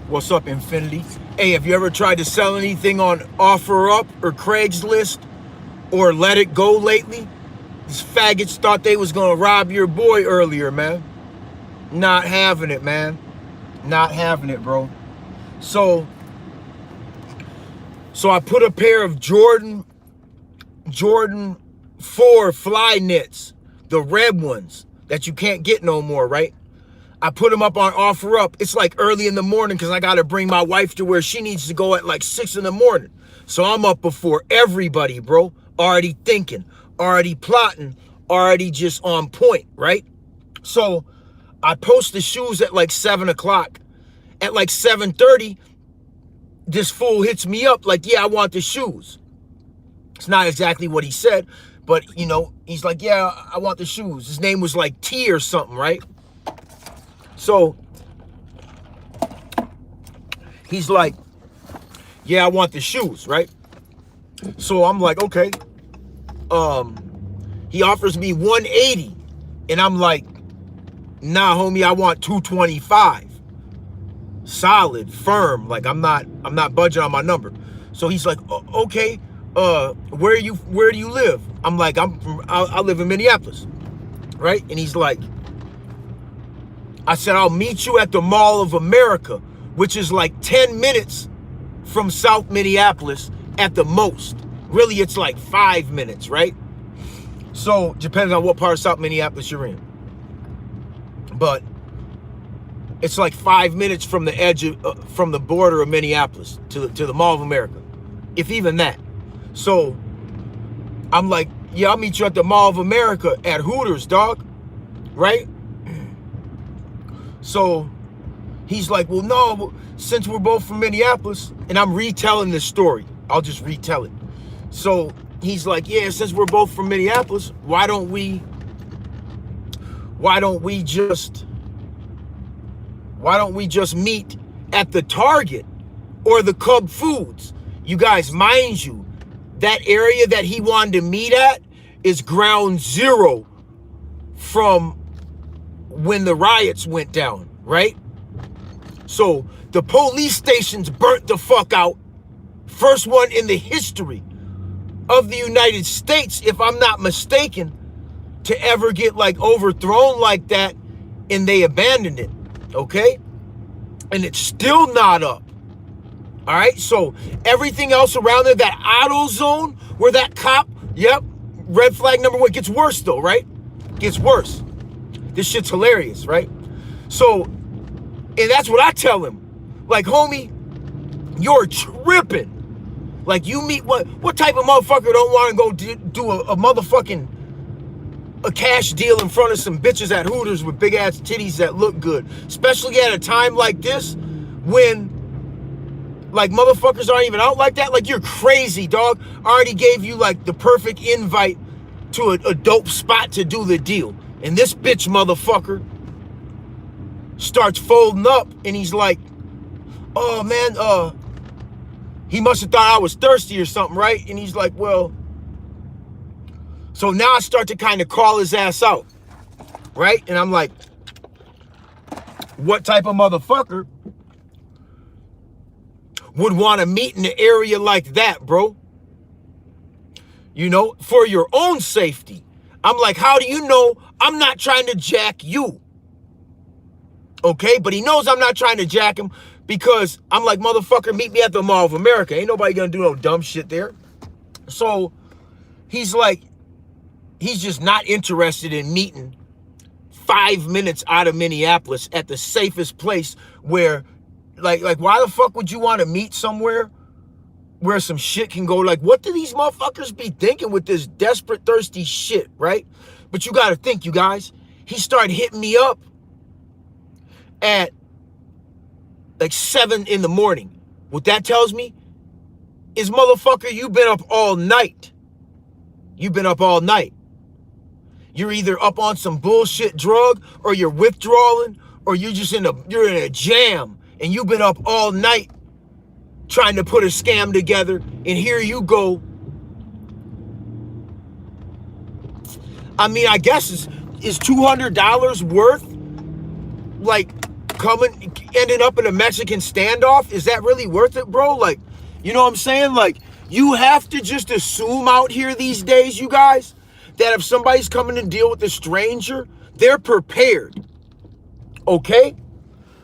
What's up, Infinity? Hey, have you ever tried to sell anything on OfferUp or Craigslist or Let It Go lately? These faggots thought they was gonna rob your boy earlier, man. Not having it, man. Not having it, bro. So I put a pair of Jordan 4 fly knits, the red ones that you can't get no more, right? I put them up on OfferUp. It's like early in the morning because I got to bring my wife to where she needs to go at like 6 in the morning. So I'm up before everybody, bro. Already thinking, already plotting, already just on point, right? So I post the shoes at like 7 o'clock. At like 7:30, this fool hits me up like, yeah, I want the shoes. It's not exactly what he said, but, you know, he's like, yeah, I want the shoes. His name was like T or something, right? So he's like, yeah, I want the shoes, right? So I'm like, okay. He offers me 180, and I'm like, nah, homie, I want 225. Solid, firm, like I'm not budging on my number. So he's like, okay, where do you live? I'm like, I live in Minneapolis, right? And he's like, I said, I'll meet you at the Mall of America, which is like 10 minutes from South Minneapolis at the most. Really, it's like 5 minutes, right? So depends on what part of South Minneapolis you're in. But it's like 5 minutes from the edge of, from the border of Minneapolis to the Mall of America, if even that. So I'm like, yeah, I'll meet you at the Mall of America at Hooters, dog, right? So he's like, well, no, since we're both from Minneapolis, and I'm retelling this story, I'll just retell it. So he's like, yeah, since we're both from Minneapolis, why don't we just meet at the Target or the Cub Foods? You guys, mind you, that area that he wanted to meet at is ground zero from when the riots went down, right? So the police stations burnt the fuck out. First one in the history of the United States, if I'm not mistaken, to ever get like overthrown like that, and they abandoned it, okay? And it's still not up. All right, so everything else around there, that auto zone where that cop, yep, red flag number 1, gets worse though, right? Gets worse. This shit's hilarious, right? So, and that's what I tell him. Like, homie, you're tripping. Like, you meet what type of motherfucker don't want to go do a motherfucking a cash deal in front of some bitches at Hooters with big ass titties that look good, especially at a time like this when like motherfuckers aren't even out like that. Like, you're crazy, dog. I already gave you like the perfect invite to a dope spot to do the deal, and this bitch motherfucker starts folding up, and he's like, oh man, he must have thought I was thirsty or something, right? And he's like, well, so now I start to kind of call his ass out, right? And I'm like, what type of motherfucker would want to meet in an area like that, bro? You know, for your own safety. I'm like, how do you know I'm not trying to jack you? Okay, but he knows I'm not trying to jack him because I'm like, motherfucker, meet me at the Mall of America. Ain't nobody gonna do no dumb shit there. So he's like, he's just not interested in meeting 5 minutes out of Minneapolis at the safest place where, like why the fuck would you want to meet somewhere where some shit can go? Like, what do these motherfuckers be thinking with this desperate, thirsty shit, right? But you got to think, you guys, he started hitting me up at like 7 in the morning. What that tells me is, motherfucker, you've been up all night. You've been up all night. You're either up on some bullshit drug, or you're withdrawing, or you're just you're in a jam, and you've been up all night trying to put a scam together, and here you go. I mean, I guess is $200 worth like ending up in a Mexican standoff, is that really worth it, bro? Like, you know what I'm saying? Like, you have to just assume out here these days, you guys, that if somebody's coming to deal with a stranger, they're prepared. Okay?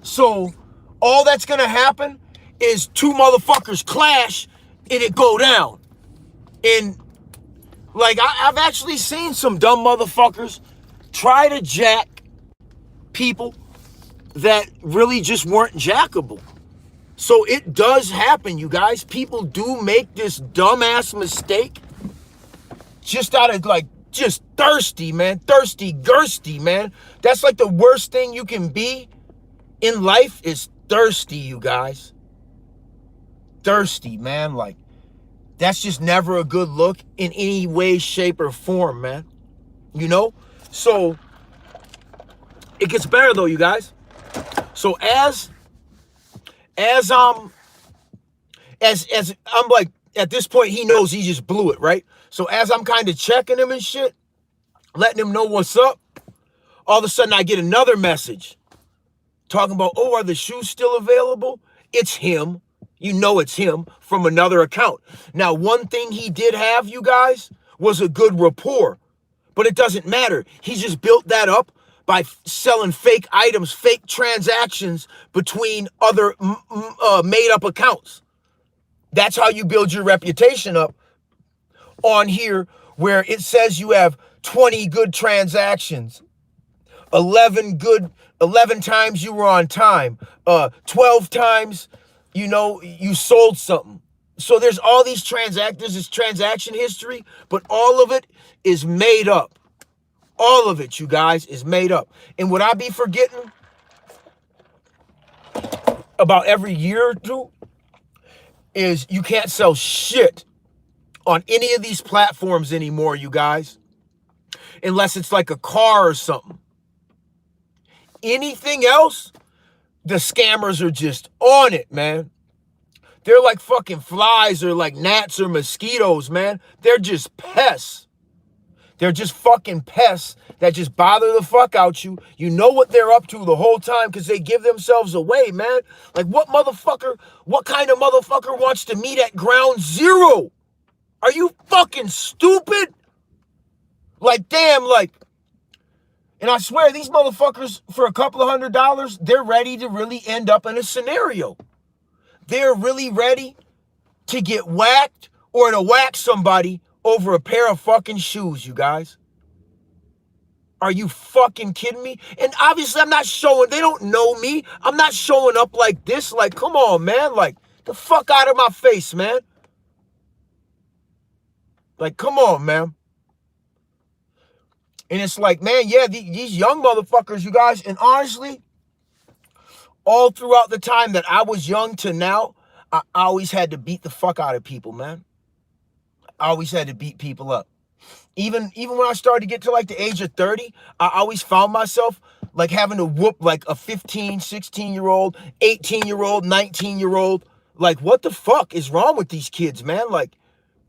So, all that's gonna happen is two motherfuckers clash and it go down. And, like, I've actually seen some dumb motherfuckers try to jack people that really just weren't jackable. So it does happen, you guys. People do make this dumbass mistake just out of, like, just thirsty, man. Thirsty, girsty, man. That's like the worst thing you can be in life is thirsty, you guys. Thirsty, man. Like, that's just never a good look in any way, shape, or form, man. You know? So it gets better though, you guys. So as I'm like, at this point, he knows he just blew it, right? So as I'm kind of checking him and shit, letting him know what's up, all of a sudden I get another message talking about, oh, are the shoes still available? It's him. You know it's him from another account. Now, one thing he did have, you guys, was a good rapport. But it doesn't matter. He just built that up by selling fake items, fake transactions between other made-up accounts. That's how you build your reputation up on here, where it says you have 20 good transactions, 11 times you were on time, 12 times, you know, you sold something. So there's all these there's this transaction history, but all of it is made up. All of it, you guys, is made up. And what I be forgetting about every year or two is you can't sell shit on any of these platforms anymore, you guys, unless it's like a car or something. Anything else, the scammers are just on it, man. They're like fucking flies or like gnats or mosquitoes, man. They're just pests. They're just fucking pests that just bother the fuck out you. You know what they're up to the whole time because they give themselves away, man. Like, what kind of motherfucker wants to meet at ground zero? Are you fucking stupid? Like, damn, like, and I swear these motherfuckers, for a couple of $100, they're ready to really end up in a scenario. They're really ready to get whacked or to whack somebody over a pair of fucking shoes, you guys. Are you fucking kidding me? And obviously they don't know me. I'm not showing up like this. Like, come on, man. Like, the fuck out of my face, man. Like, come on, man. And it's like, man, yeah, these young motherfuckers, you guys, and honestly, all throughout the time that I was young to now, I always had to beat the fuck out of people, man. I always had to beat people up. Even when I started to get to like the age of 30, I always found myself like having to whoop like a 15, 16-year-old, 18-year-old, 19-year-old. Like, what the fuck is wrong with these kids, man? Like,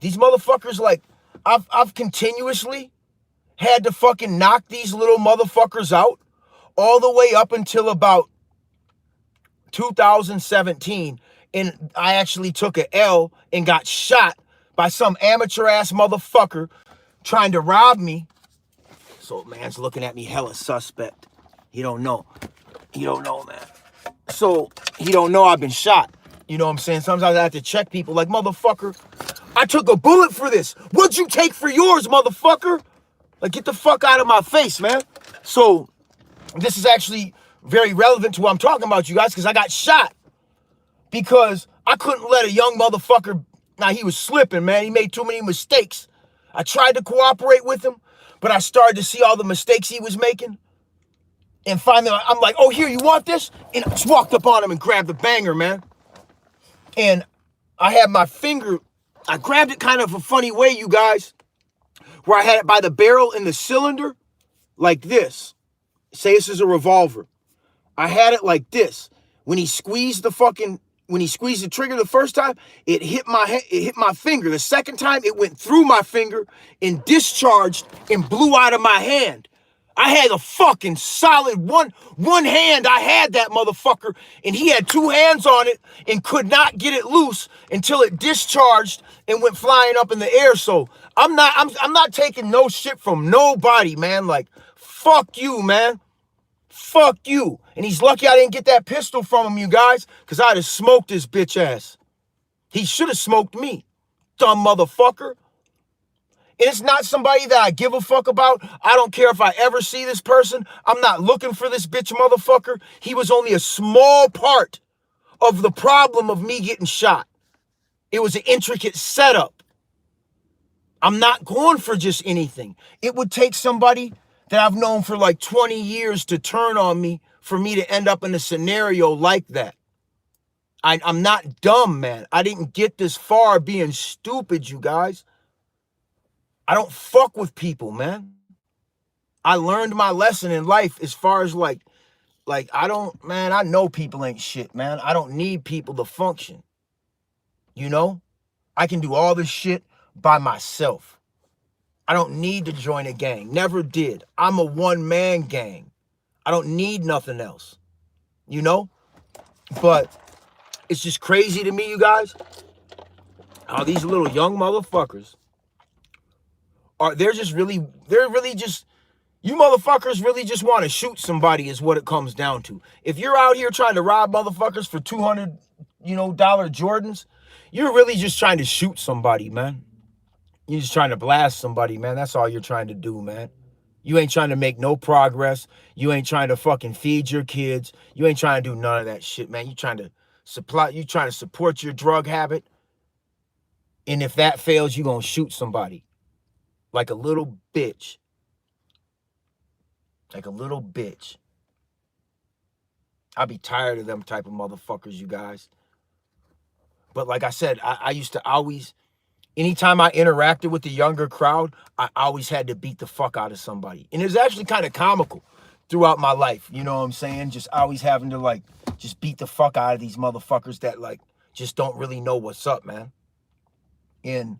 these motherfuckers, like, I've continuously had to fucking knock these little motherfuckers out all the way up until about 2017. And I actually took an L and got shot by some amateur ass motherfucker trying to rob me. So man's looking at me hella suspect. He don't know. He don't know, man. So he don't know I've been shot. You know what I'm saying? Sometimes I have to check people like, motherfucker, I took a bullet for this. What'd you take for yours, motherfucker? Like, get the fuck out of my face, man. So this is actually very relevant to what I'm talking about, you guys, because I got shot because I couldn't let a young motherfucker. Now, he was slipping, man. He made too many mistakes. I tried to cooperate with him, but I started to see all the mistakes he was making. And finally, I'm like, oh, here, you want this? And I just walked up on him and grabbed the banger, man. And I had my finger, I grabbed it kind of a funny way, you guys, where I had it by the barrel and the cylinder, like this. Say this is a revolver. I had it like this. When he squeezed the trigger the first time, it hit my finger. The second time, it went through my finger and discharged and blew out of my hand. I had a fucking solid one hand. I had that motherfucker, and he had two hands on it and could not get it loose until it discharged and went flying up in the air. So I'm not taking no shit from nobody, man. Like, fuck you, man. Fuck you. And he's lucky I didn't get that pistol from him, you guys, because I'd have smoked his bitch ass. He should have smoked me, dumb motherfucker. And it's not somebody that I give a fuck about. I don't care if I ever see this person. I'm not looking for this bitch motherfucker. He was only a small part of the problem of me getting shot. It was an intricate setup. I'm not going for just anything. It would take somebody that I've known for like 20 years to turn on me for me to end up in a scenario like that. I'm not dumb, man. I didn't get this far being stupid, you guys. I don't fuck with people, man. I learned my lesson in life as far as like I don't, man, I know people ain't shit, man. I don't need people to function. You know? I can do all this shit by myself. I don't need to join a gang. Never did. I'm a one-man gang. I don't need nothing else. You know? But it's just crazy to me, you guys, how these little young motherfuckers they're really just, you motherfuckers really just want to shoot somebody is what it comes down to. If you're out here trying to rob motherfuckers for $200, dollar Jordans, you're really just trying to shoot somebody, man. You're just trying to blast somebody, man. That's all you're trying to do, man. You ain't trying to make no progress. You ain't trying to fucking feed your kids. You ain't trying to do none of that shit, man. You trying to support your drug habit. And if that fails, you're going to shoot somebody. Like a little bitch. Like a little bitch. I'll be tired of them type of motherfuckers, you guys. But like I said, I used to always, anytime I interacted with the younger crowd, I always had to beat the fuck out of somebody. And it was actually kind of comical throughout my life. You know what I'm saying? Just always having to like, just beat the fuck out of these motherfuckers that like, just don't really know what's up, man. And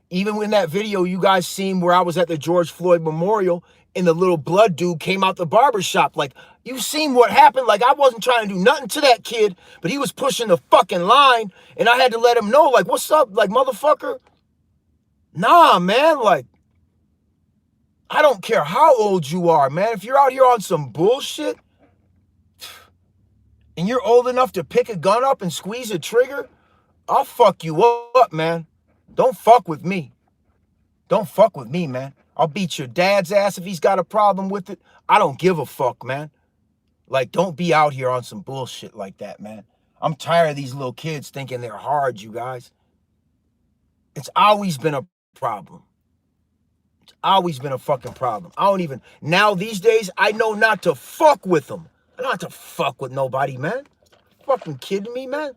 even in that video you guys seen where I was at the George Floyd Memorial and the little blood dude came out the barbershop, like, you seen what happened? Like, I wasn't trying to do nothing to that kid, but he was pushing the fucking line, and I had to let him know, like, what's up, like, motherfucker? Nah, man, like, I don't care how old you are, man. If you're out here on some bullshit, and you're old enough to pick a gun up and squeeze a trigger, I'll fuck you up, man. Don't fuck with me. Don't fuck with me, man. I'll beat your dad's ass if he's got a problem with it. I don't give a fuck, man. Like, don't be out here on some bullshit like that, man. I'm tired of these little kids thinking they're hard, you guys. It's always been a problem. It's always been a fucking problem. Now these days, I know not to fuck with them. I don't have to fuck with nobody, man. Fucking kidding me, man?